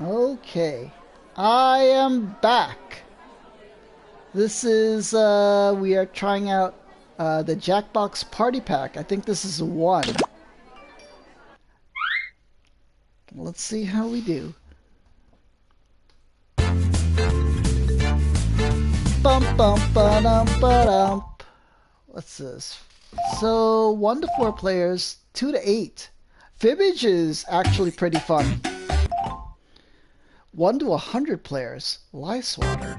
Okay, I am back. This is, we are trying out the Jackbox Party Pack. I think this is one. Let's see how we do. Bum bum ba-dum ba-dum. What's this? So 1 to 4 players, 2 to 8. Fibbage is actually pretty fun. 1 to 100 players, Lice Swatter.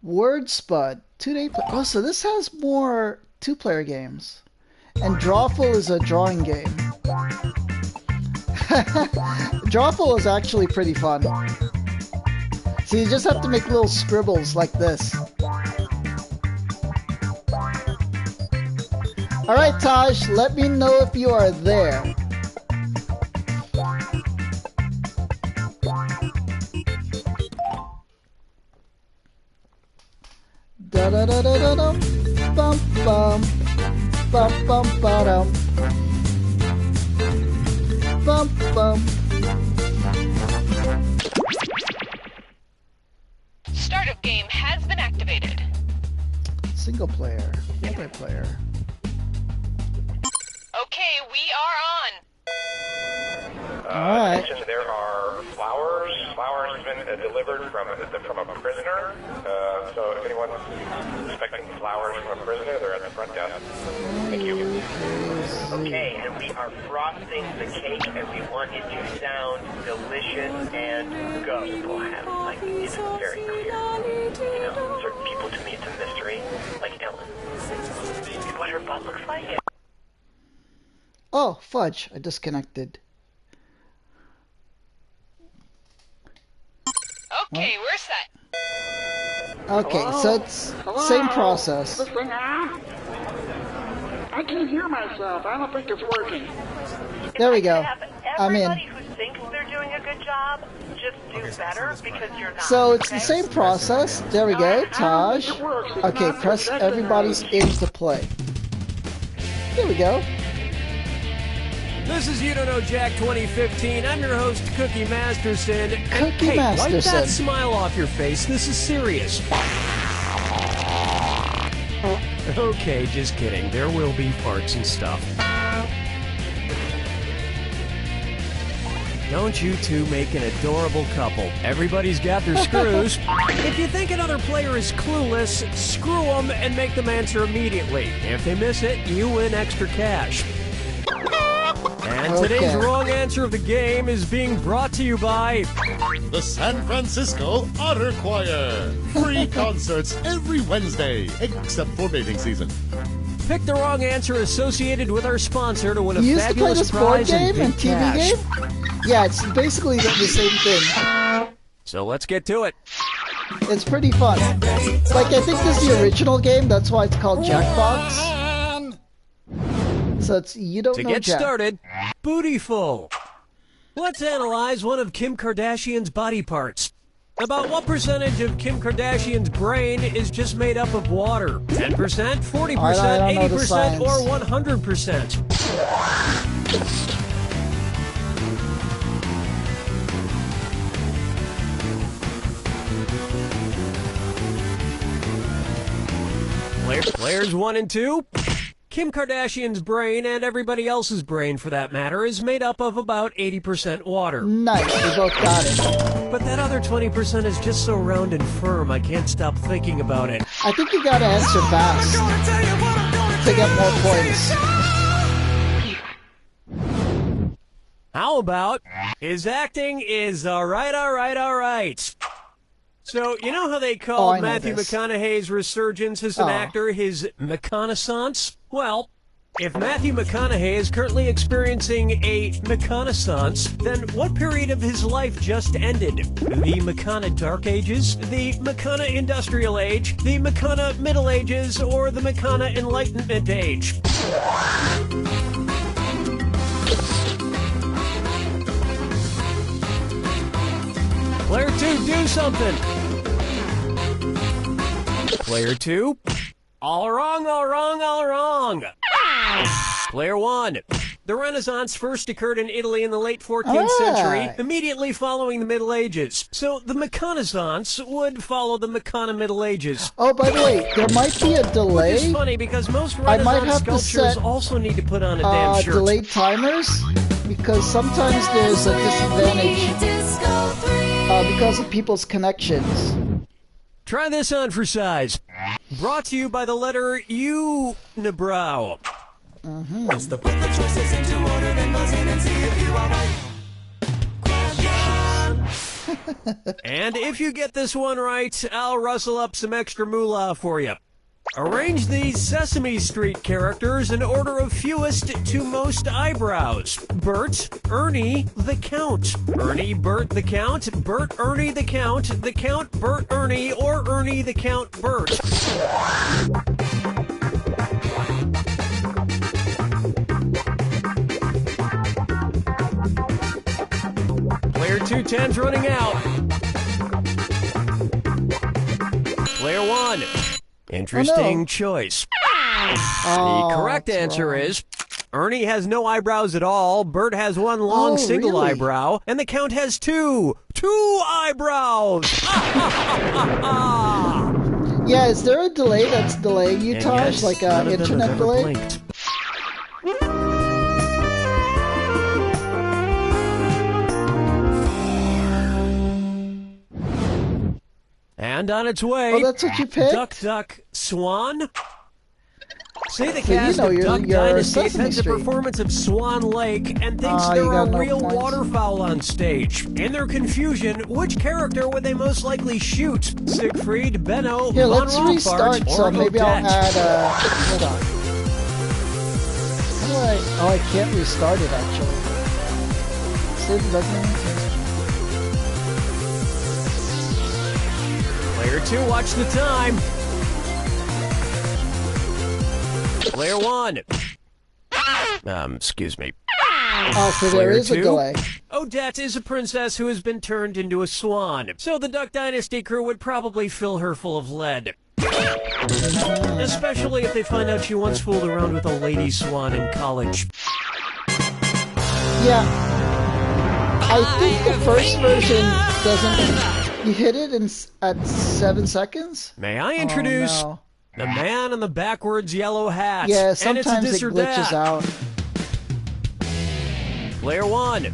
Word Spud, 2 to 8 players. Oh, so this has more 2-player games. And Drawful is a drawing game. Drawful is actually pretty fun. So you just have to make little scribbles like this. Alright, Taj, let me know if you are there. Da da da da da dum, bum bum, bum bum ba dum, bum bum. Startup game has been activated. Single player, multiplayer. Okay, we are on. Alright. There are flowers. Flowers have been delivered from a prisoner. So if anyone's expecting flowers from a prisoner, they're at the front desk. Thank you. Okay, and we are frosting the cake, and we want it to sound delicious and go. People have, like, it's very clear. You know, certain people, to me, it's a mystery. Like Ellen. What her butt looks like. Oh, fudge, I disconnected. Okay, we're set. Okay, so it's same process. I can't hear myself. I don't think it's working. There we go. I'm in. Everybody who thinks they're doing a good job, just do better because you're not. So it's the same process. There we go, Taj. Okay, press everybody's into play. There we go. This is You Don't Know Jack 2015. I'm your host, Cookie Masterson. And Cookie hey, wipe that Masterson. smile off your face. This is serious. Okay, just kidding. There will be farts and stuff. Don't you two make an adorable couple? Everybody's got their screws. If you think another player is clueless, screw them and make them answer immediately. If they miss it, you win extra cash. And today's wrong answer of the game is being brought to you by the San Francisco Otter Choir. Free concerts every Wednesday, except for mating season. Pick the wrong answer associated with our sponsor to win a You used to play fabulous this board prize and game big and TV cash. game? Yeah, it's basically the same thing. So let's get to it. It's pretty fun. Like, I think this is the original game, that's why it's called Jackbox. So it's You Don't To Know get Jack. started, Bootyful. Let's analyze one of Kim Kardashian's body parts. About what percentage of Kim Kardashian's brain is just made up of water? 10%, 40%, I don't know the 80%, science. or 100%? Players 1 and 2. Kim Kardashian's brain, and everybody else's brain for that matter, is made up of about 80% water. Nice, we both got it. But that other 20% is just so round and firm, I can't stop thinking about it. I think you gotta answer fast to get more points. How about, his acting is alright. So, you know how they I call know Matthew this. McConaughey's resurgence as an actor his McConaissance? Well, if Matthew McConaughey is currently experiencing a McConaissance, then what period of his life just ended? The McCona Dark Ages, the McCona Industrial Age, the McCona Middle Ages, or the McCona Enlightenment Age? Player 2, do something! Player 2, all wrong. Player 1, The Renaissance first occurred in Italy in the late 14th century, immediately following the Middle Ages. So the Renaissance would follow the Middle Ages. Oh, by the way, there might be a delay. Which is funny because most Renaissance sculptures also need to put on a damn shirt. Delayed timers, because sometimes there's a disadvantage because of people's connections. Try this on for size. Brought to you by the letter U-nibrow. Let's put the choices into order, then buzz in and see if you are right. And if you get this one right, I'll rustle up some extra moolah for you. Arrange these Sesame Street characters in order of fewest to most eyebrows. Bert, Ernie, the Count. Ernie, Bert, the Count. Bert, Ernie, the Count. The Count, Bert, Ernie, or Ernie, the Count, Bert. Player 210's running out. Player 1. Interesting choice. The correct answer is Ernie has no eyebrows at all, Bert has one long single eyebrow, and the Count has two eyebrows. Yeah, is there a delay that's delaying you, Taj? Yes, like an internet delay? Blinked. And on its way, oh, that's what you picked? Duck, Duck, Swan. Say the So cast you know of you're Duck Dynasty Sesame attends a Street. performance of Swan Lake and thinks you there are got no real points. waterfowl on stage. In their confusion, which character would they most likely shoot? Siegfried, Benno, Here, Von let's Rothbart, restart, or so maybe I'll Odette? add, hold on. How do I can't restart it, actually. Save the document. Player 2, watch the time. Player 1. Excuse me. Oh, so there Player is a 2. delay. Odette is a princess who has been turned into a swan, so the Duck Dynasty crew would probably fill her full of lead. Especially if they find out she once fooled around with a lady swan in college. Yeah. I think the first version doesn't... You hit it at 7 seconds? May I introduce Oh, no. the man in the backwards yellow hat? Yeah, and sometimes it's it this or glitches that. out. Player 1.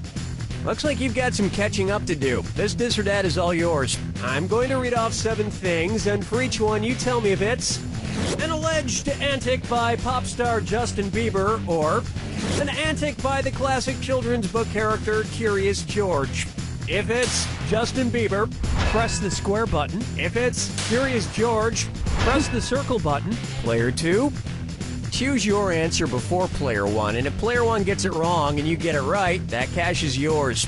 Looks like you've got some catching up to do. This or that is all yours. I'm going to read off 7 things, and for each one you tell me if it's an alleged antic by pop star Justin Bieber or an antic by the classic children's book character Curious George. If it's Justin Bieber, press the square button. If it's Curious George, press the circle button. Player 2. Choose your answer before Player 1, and if Player 1 gets it wrong and you get it right, that cash is yours.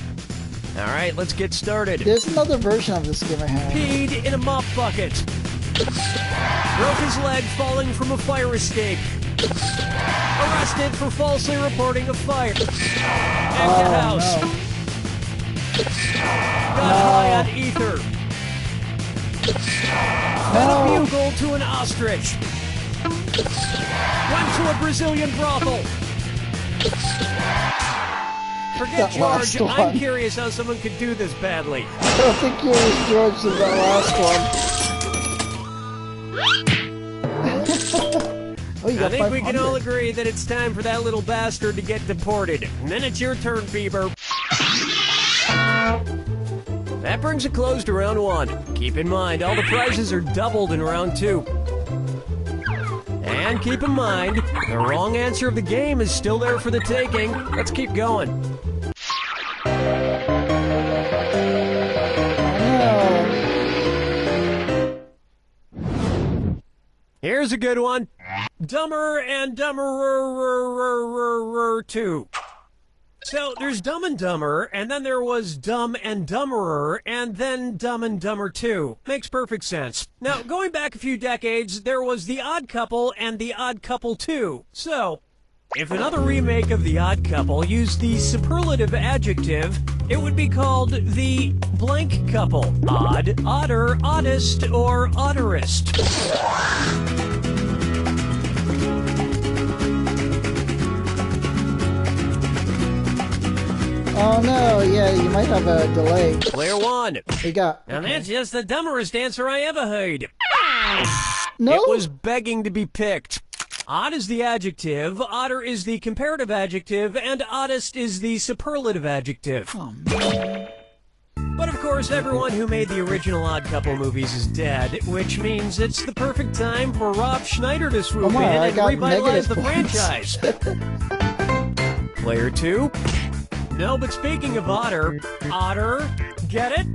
All right, let's get started. There's another version of this game I have. Peed in a mop bucket. Broke his leg falling from a fire escape. Arrested for falsely reporting a fire. At the house. No. Got high on ether. Fed a bugle to an ostrich. Went to a Brazilian brothel. Forget That last George. one. I'm curious how someone could do this badly. I don't think Curious George is that last one. Oh, you I got think we can 500. all agree that it's time for that little bastard to get deported. And then it's your turn, Bieber. That brings a close to round 1. Keep in mind, all the prizes are doubled in round 2. And keep in mind, the wrong answer of the game is still there for the taking. Let's keep going. Here's a good one. Dumber and Dumberer 2. So there's Dumb and Dumber, and then there was Dumb and Dumberer, and then Dumb and Dumber 2. Makes perfect sense. Now, going back a few decades, there was The Odd Couple and The Odd Couple 2. So, if another remake of The Odd Couple used the superlative adjective, it would be called The Blank Couple. Odd, odder, oddest, or odderest. Oh no, yeah, you might have a delay. Player 1. You got. And that's just the dumberest answer I ever heard. No. It was begging to be picked. Odd is the adjective, odder is the comparative adjective, and oddest is the superlative adjective. Oh, man. But of course, everyone who made the original Odd Couple movies is dead, which means it's the perfect time for Rob Schneider to swoop in and revitalize the franchise. Player 2. No, but speaking of otter, get it?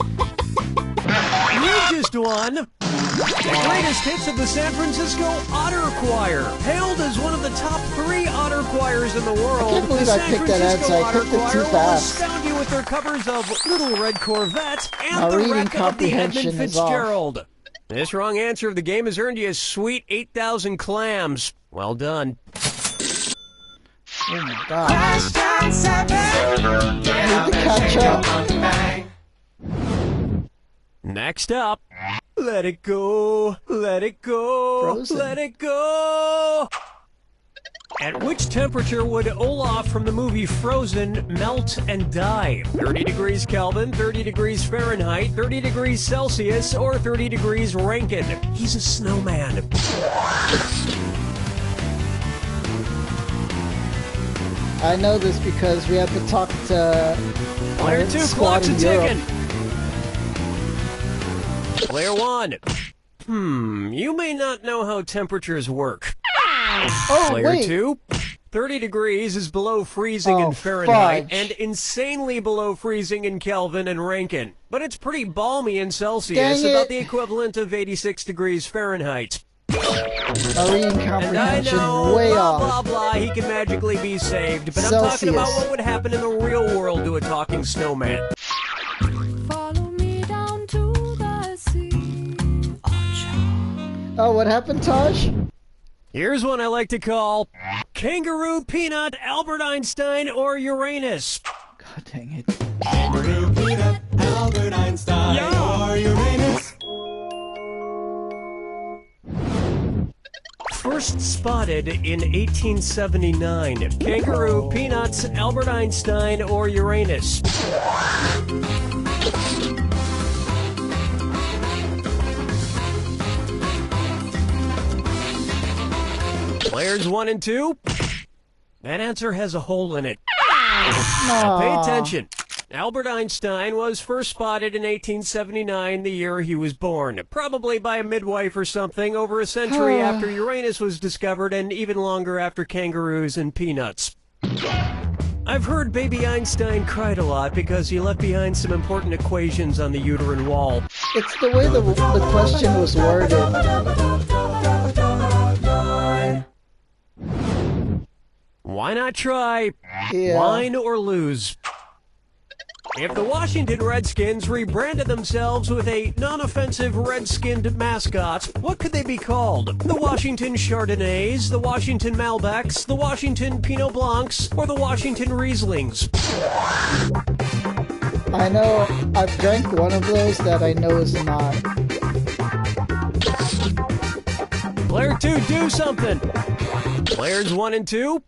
You just won! The greatest hits of the San Francisco Otter Choir, hailed as one of the top 3 otter choirs in the world. I can't believe I picked that answer. I picked it too fast. Will astound you with their covers of Little Red Corvette and The Wreck of the Edmund Fitzgerald. This wrong answer of the game has earned you a sweet 8,000 clams. Well done. Oh my god. I need to catch up. Next up, let it go, let it go, Frozen. let it go. At which temperature would Olaf from the movie Frozen melt and die? 30 degrees Kelvin, 30 degrees Fahrenheit, 30 degrees Celsius, or 30 degrees Rankine? He's a snowman. I know this because we have to talk to Player 2, squad clock's in a Europe. ticking. Player 1. You may not know how temperatures work. Oh, Player wait. 2. 30 degrees is below freezing Oh, in Fahrenheit fudge. and insanely below freezing in Kelvin and Rankine. But it's pretty balmy in Celsius, Dang about it. the equivalent of 86 degrees Fahrenheit. Marine And I comprehension know, way blah, off. blah, blah, he can magically be saved. But I'm Celsius. talking about what would happen in the real world to a talking snowman. Follow me down to the sea. Oh, what happened, Taj? Here's one I like to call Kangaroo, Peanut, Albert Einstein, or Uranus. God dang it. Kangaroo, Peanut, Albert Einstein, or Uranus. First spotted in 1879. Kangaroo, Peanuts, Albert Einstein, or Uranus. Players 1 and 2. That answer has a hole in it. Now pay attention. Albert Einstein was first spotted in 1879, the year he was born. Probably by a midwife or something, over a century after Uranus was discovered and even longer after kangaroos and peanuts. I've heard baby Einstein cried a lot because he left behind some important equations on the uterine wall. It's the way the question was worded. Why not try? Yeah. Wine or lose? If the Washington Redskins rebranded themselves with a non-offensive red-skinned mascot, what could they be called? The Washington Chardonnays, the Washington Malbecs, the Washington Pinot Blancs, or the Washington Rieslings? I know I've drank one of those that I know is not. Player 2, do something! Players 1 and 2.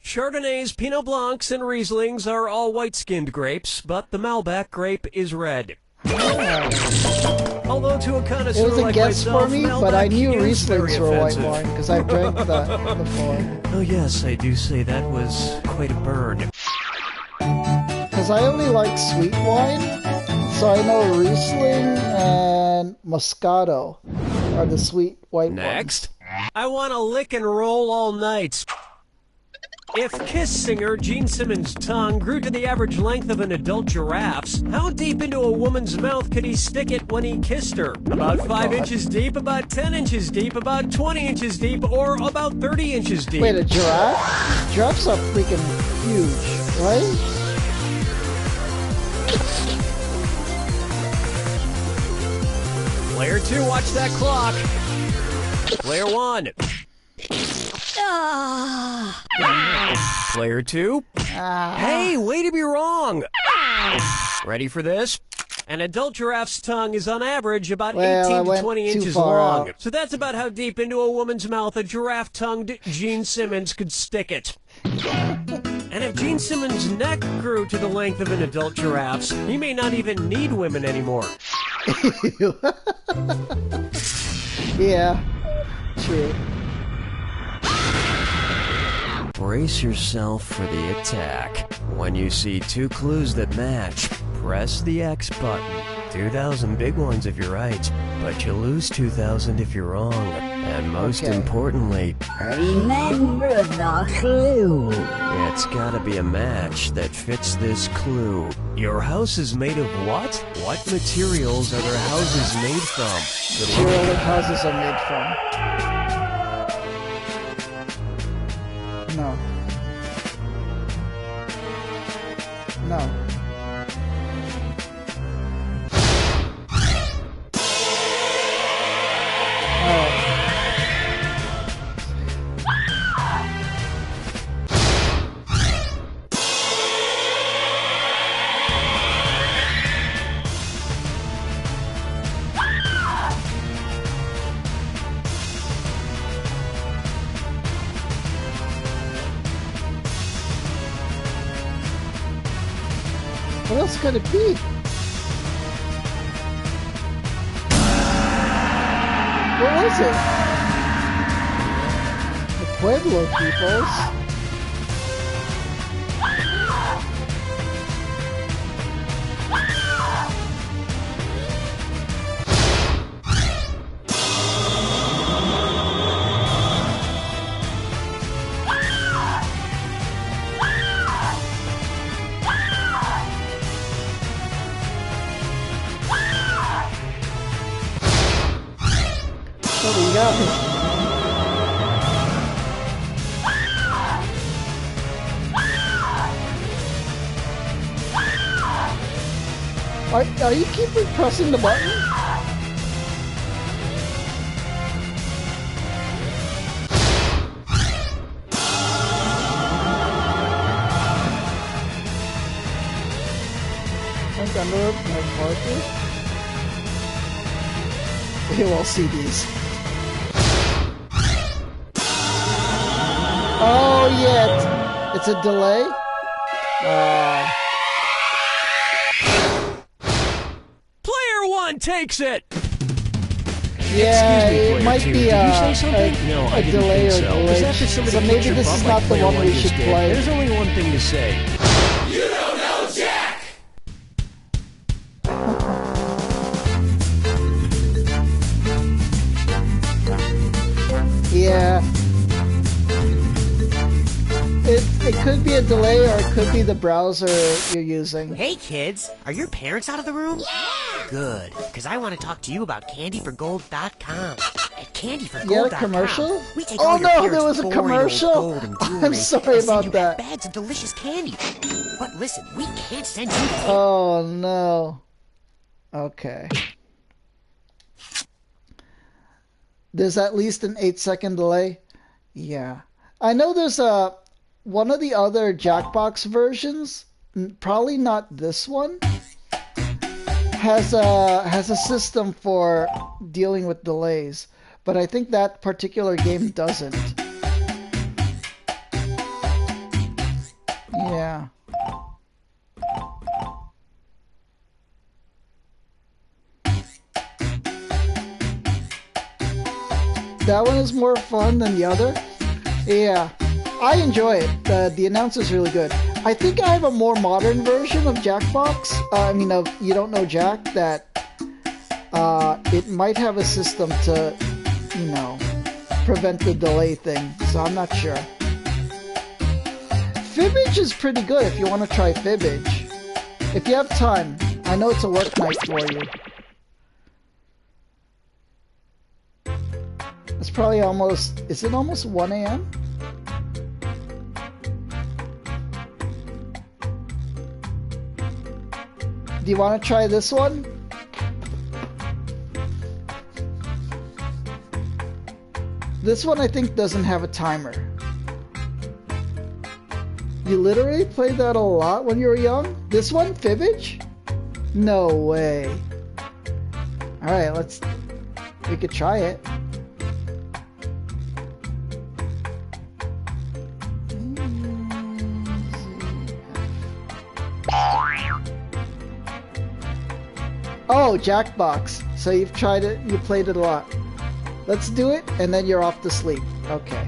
Chardonnays, Pinot Blancs, and Rieslings are all white-skinned grapes, but the Malbec grape is red. Although to a connoisseur It was a like guess myself, for me, Malbec but I knew is very Rieslings were white offensive. wine because I've drank that before. Oh yes, I do say that was quite a burn. Because I only like sweet wine, so I know Riesling and Moscato are the sweet white Next, I want to lick and roll all night. If Kiss singer Gene Simmons' tongue grew to the average length of an adult giraffe's, how deep into a woman's mouth could he stick it when he kissed her? About 5 inches deep, about 10 inches deep, about 20 inches deep, or about 30 inches deep? Wait, a giraffe? Giraffes are freaking huge, right? Player 2, watch that clock. Player 1. Player 2. Hey, way to be wrong. Ready for this? An adult giraffe's tongue is on average about Well, 18 I to went 20 too inches far long. out. So that's about how deep into a woman's mouth a giraffe-tongued Gene Simmons could stick it. And if Gene Simmons' neck grew to the length of an adult giraffe's, he may not even need women anymore. Yeah, true. Brace yourself for the attack. When you see two clues that match, press the X button. 2,000 big ones if you're right, but you lose 2,000 if you're wrong. And most importantly, remember the clue. It's gotta be a match that fits this clue. Your house is made of what? What materials are their houses made from? Material their houses are made from. No. No. What else could it be? What was it? The Pueblo peoples. What do you got? Are you keeping pressing the button? Think under my marker? We will see these. Oh yeah, it's a delay. Player one takes it. Yeah, Excuse me, it might two. be Did you say something? No, I a didn't delay think or so. glitch. Was that for somebody So to maybe get your this butt is like not the player one one we just should did? play. There's only one thing to say. You don't know Jack! Yeah. It could be a delay or it could be the browser you're using. Hey kids, are your parents out of the room? Yeah! Good, because I want to talk to you about candyforgold.com. At candyforgold.com, You had a commercial? we take Oh all your no, parents' there was a boring old commercial? gold and jewelry I'm sorry and send about you that. bags of delicious candy. But listen, we can't send you the Oh no. Okay. There's at least an 8-second delay. Yeah. I know there's one of the other Jackbox versions, probably not this one, has a system for dealing with delays, but I think that particular game doesn't. Yeah. That one is more fun than the other. Yeah, I enjoy it. The announcer's really good. I think I have a more modern version of Jackbox. I mean, of You Don't Know Jack, that it might have a system to, you know, prevent the delay thing. So I'm not sure. Fibbage is pretty good if you want to try Fibbage. If you have time. I know it's a work night for you. It's probably almost... Is it almost 1 a.m.? Do you want to try this one? This one I think doesn't have a timer. You literally played that a lot when you were young? This one? Fibbage? No way. Alright, we could try it. Oh, Jackbox. So you've tried it, you played it a lot. Let's do it, and then you're off to sleep. Okay.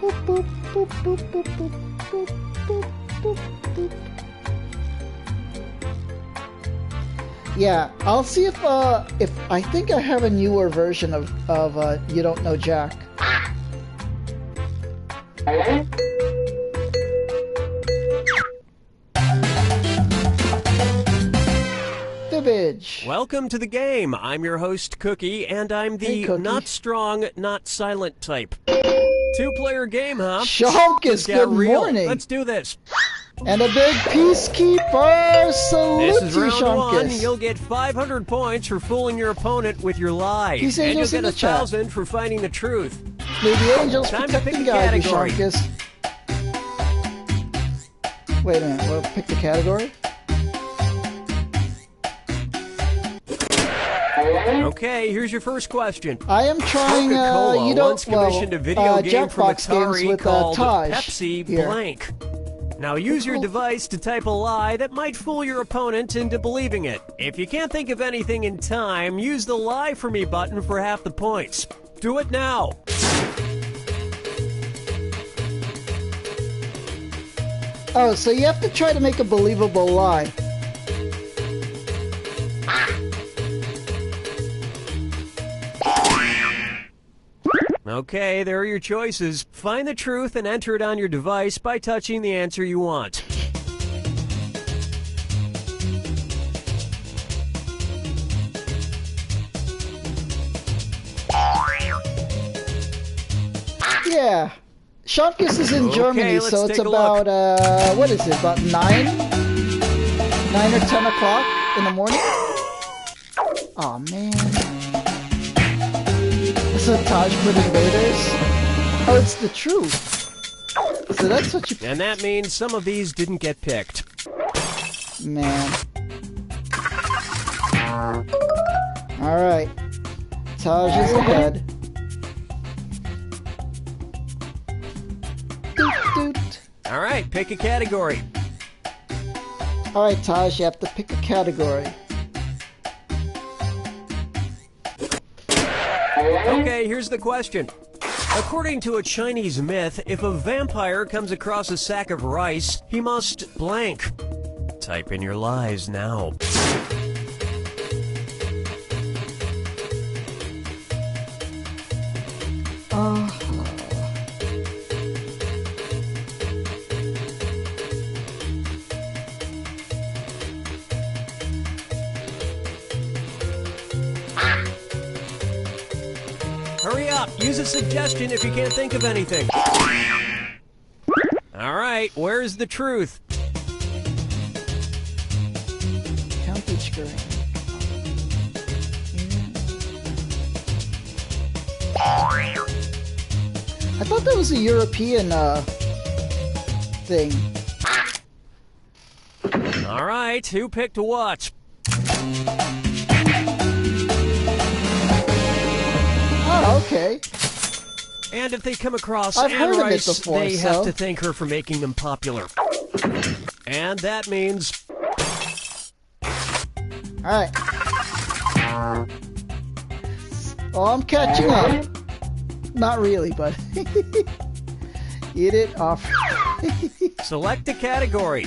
Boop, boop, boop, boop, boop, boop, boop, boop, boop, boop. Yeah, I'll see if I think I have a newer version of You Don't Know Jack. Fibbage. Welcome to the game. I'm your host, Cookie, and I'm the not strong, not silent type. Two-player game, huh? Shonkus, good morning. Let's do this. And a big peacekeeper. Salute This is you, round one. Shonkus. You'll get 500 points for fooling your opponent with your lies. Peace and you'll angels get in the chat. 1,000 for finding the truth. May the angels Time to protect pick and a guide you, category. Shonkus. Wait a minute, we'll pick the category? Okay, here's your first question. I am trying, Coca-Cola you don't, once commissioned a video game from Jackbox games Atari with called Taj Pepsi here. Blank. Now use your device to type a lie that might fool your opponent into believing it. If you can't think of anything in time, use the Lie For Me button for half the points. Do it now. Oh, so you have to try to make a believable lie. Okay, there are your choices. Find the truth and enter it on your device by touching the answer you want. Yeah. Shonkus is in Germany, let's so it's take a about, what is it, about 9? 9 or 10 o'clock in the morning? Aw, man. So Taj put invaders? Oh, it's the truth. So that's what you... And that means some of these didn't get picked. Man. Alright. Taj is ahead. Doot, doot. Alright, pick a category. Alright, Taj, you have to pick a category. Okay, here's the question. According to a Chinese myth, if a vampire comes across a sack of rice, he must blank. Type in your lies now. Hurry up! Use a suggestion if you can't think of anything. Alright, where's the truth? County screen. I thought that was a European, thing. Alright, who picked what? Oh, okay. And if they come across I've Anne heard of it Rice, before, they so- have to thank her for making them popular. And that means... Alright. Oh, I'm catching up. Not really, but... Eat it off. Select a category.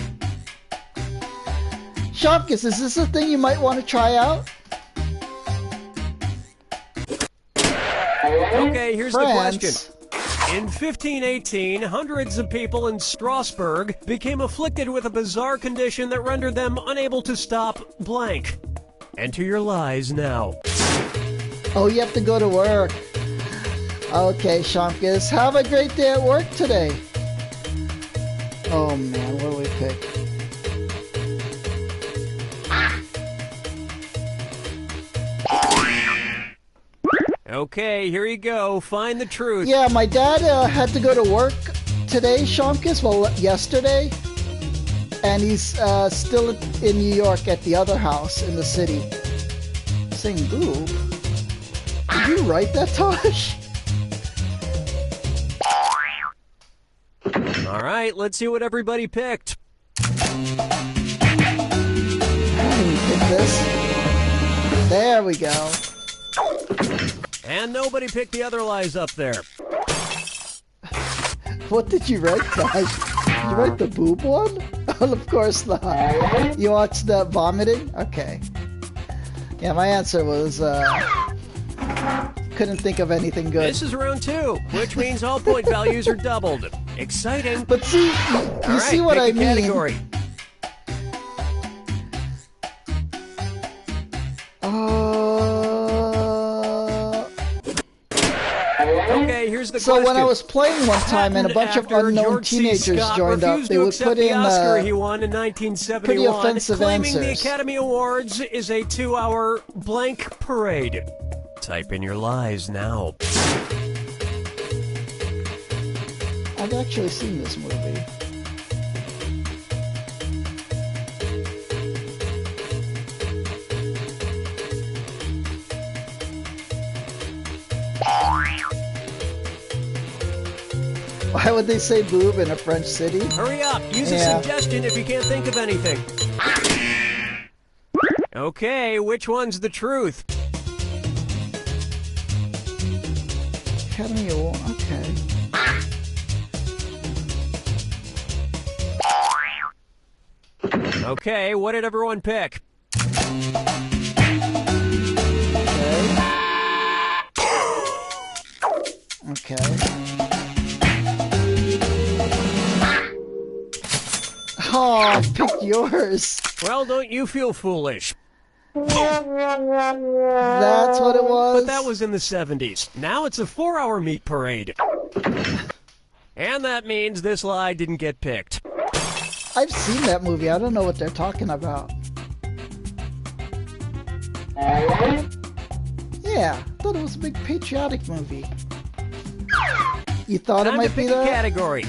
Shopkins, is this a thing you might want to try out? Okay, here's the France. question. In 1518, hundreds of people in Strasbourg became afflicted with a bizarre condition that rendered them unable to stop blank. Enter your lies now. Oh, you have to go to work. Okay, Shopkins, have a great day at work today. Oh man, what do we pick? Okay, here you go. Find the truth. Yeah, my dad had to go to work today, Shomkis, well, yesterday. And he's still in New York at the other house in the city. Saying boob? Did you write that, Tosh? All right, let's see what everybody picked. How do we pick this? There we go. And nobody picked the other lies up there. What did you write, Josh? Did you write the boob one? Oh, of course not. You watched that vomiting? Okay. Yeah, my answer was, couldn't think of anything good. This is round 2, which means all point values are doubled. Exciting. But see, you see what I mean? Category. Okay, here's the so question. when I was playing one time and a bunch of unknown George C. teenagers Scott joined up, refused they to would accept put the in Oscar he won in 1971, pretty offensive claiming the answers. Academy Awards is a 2-hour blank parade. Type in your lies now. I've actually seen this movie. Why would they say boob in a French city? Hurry up! Use a suggestion if you can't think of anything. Okay, which one's the truth? Academy Award, okay. Okay, what did everyone pick? Okay. Oh, pick yours. Well, don't you feel foolish. That's what it was? But that was in the 70s. Now it's a 4-hour meat parade. And that means this lie didn't get picked. I've seen that movie. I don't know what they're talking about. Yeah, I thought it was a big patriotic movie. You thought Time it might to be pick that? a category.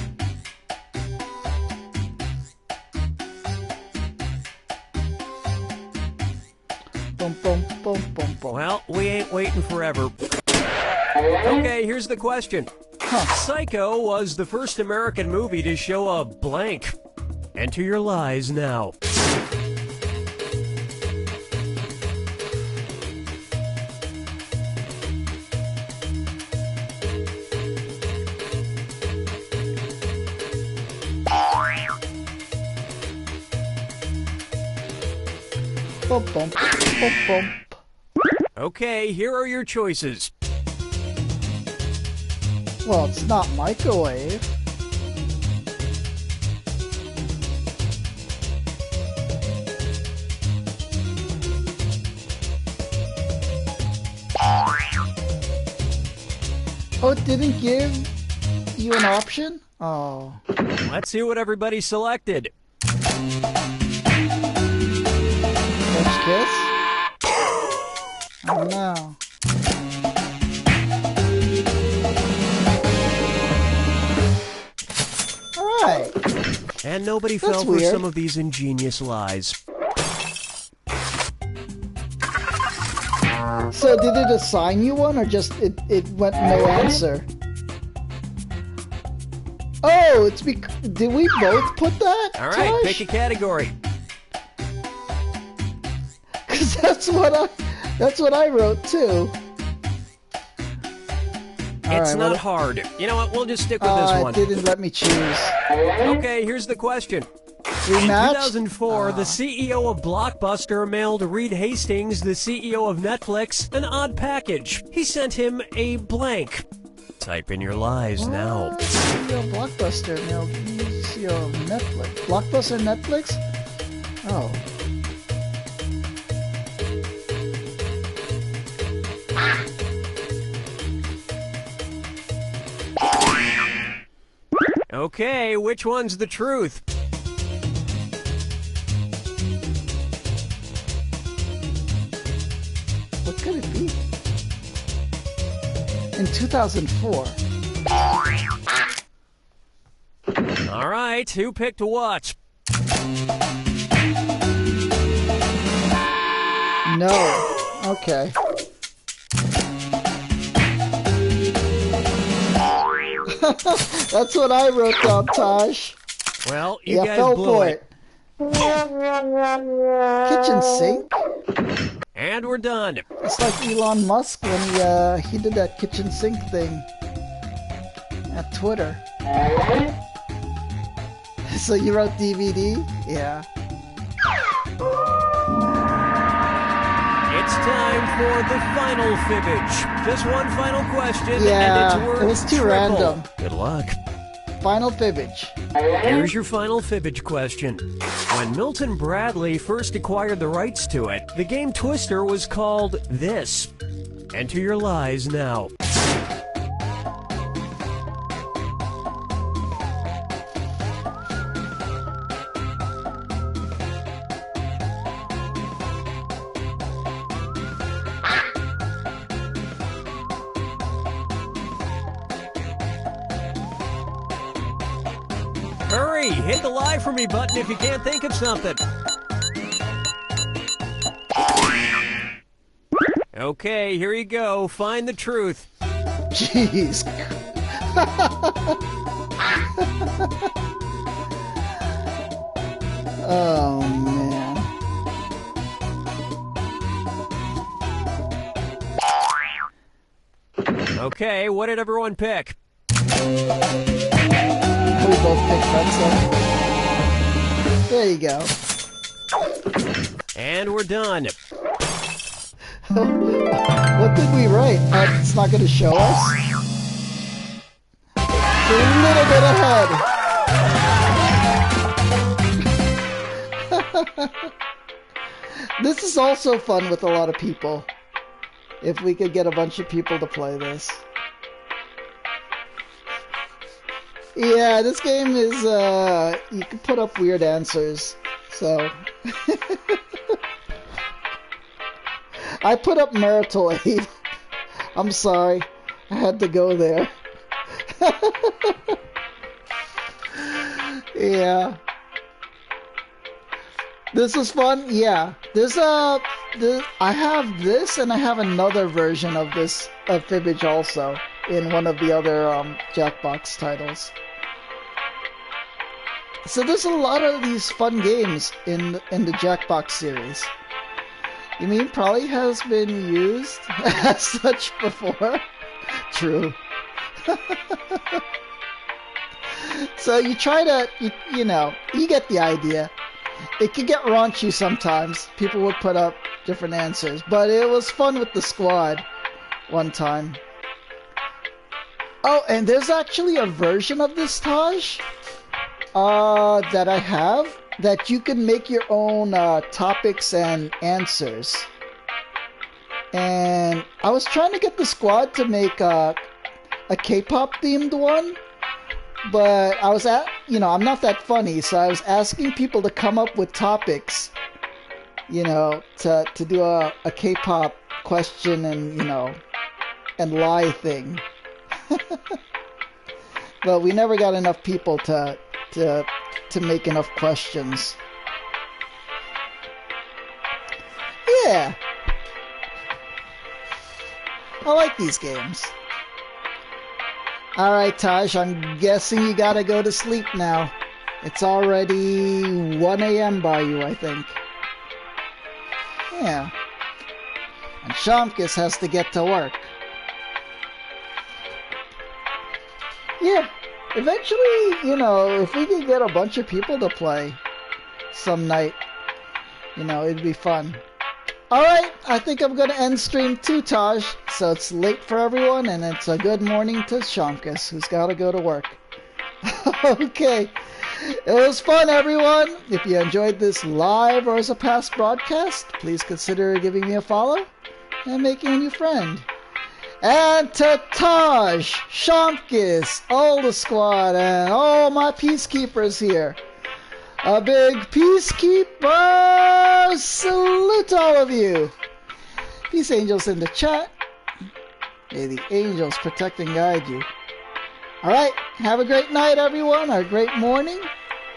Boom, boom, boom, boom, boom. Well, we ain't waiting forever. Okay, here's the question. Psycho was the first American movie to show a blank. Enter your lies now. Boom, boom, boom, boom. Okay, here are your choices. Well, it's not microwave. Oh, it didn't give you an option? Oh. Let's see what everybody selected. French kiss? Oh no. Alright. And nobody That's fell for weird. some of these ingenious lies. So did it assign you one or just it went no answer? Oh, it's did we both put that? All right, Tosh? pick a category. Cause that's what I wrote too. It's right, not what- hard. You know what? We'll just stick with this one. It didn't let me choose. Okay, here's the question. In Rematch? 2004, the CEO of Blockbuster mailed Reed Hastings, the CEO of Netflix, an odd package. He sent him a blank. Type in your lies now. CEO Blockbuster mailed CEO Netflix. Blockbuster Netflix? Oh. Okay, which one's the truth? What could it be? In 2004. All right, who picked what? No. Okay. That's what I wrote down, Taj. Well, you guys fell blew for it. Kitchen sink? And we're done. It's like Elon Musk when he did that kitchen sink thing at Twitter. So you wrote DVD? Yeah. It's time for the final fibbage. Just one final question, Yeah, and it's worth it was too triple. random. Good luck. Final fibbage. Here's your final fibbage question. When Milton Bradley first acquired the rights to it, the game Twister was called this. Enter your lies now. Hurry, hit the lie for me button if you can't think of something. Okay, here you go. Find the truth. Jeez. Oh, man. Okay, what did everyone pick? We both picked pretzel. There you go. And we're done. What did we write? It's not going to show us? It's a little bit ahead. This is also fun with a lot of people. If we could get a bunch of people to play this. Yeah, this game is, you can put up weird answers, so. I put up marital aid. I'm sorry. I had to go there. Yeah. This is fun? Yeah. I have this, and I have another version of this, of Fibbage also, in one of the other, Jackbox titles. So there's a lot of these fun games in the Jackbox series. You mean probably has been used as such before? True. So you try to, you know, you get the idea. It can get raunchy sometimes. People would put up different answers. But it was fun with the squad one time. Oh, and there's actually a version of this, Taj, that I have, that you can make your own topics and answers. And I was trying to get the squad to make a K-pop themed one, but I was I'm not that funny, so I was asking people to come up with topics, you know, to do a K-pop question and, you know, and lie thing. But we never got enough people to make enough questions. Yeah. I like these games. Alright, Taj, I'm guessing you gotta go to sleep now. It's already 1 a.m. by you, I think. Yeah. And Shamkus has to get to work. Yeah. Eventually, you know, if we could get a bunch of people to play some night, you know, it'd be fun. Alright, I think I'm going to end stream too, Taj. So it's late for everyone, and it's a good morning to Shamkus, who's got to go to work. Okay. It was fun, everyone. If you enjoyed this live or as a past broadcast, please consider giving me a follow and making a new friend. And to Taj, Shamkus, all the squad, and all my peacekeepers here, a big peacekeeper salute to all of you. Peace angels in the chat. May the angels protect and guide you. Alright, have a great night, everyone, or a great morning.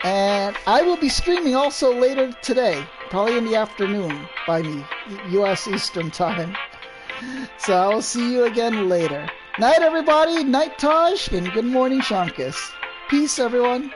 And I will be streaming also later today, probably in the afternoon by me, U.S. Eastern Time. So I will see you again later. Night, everybody. Night, Taj. And good morning, Shankus. Peace, everyone.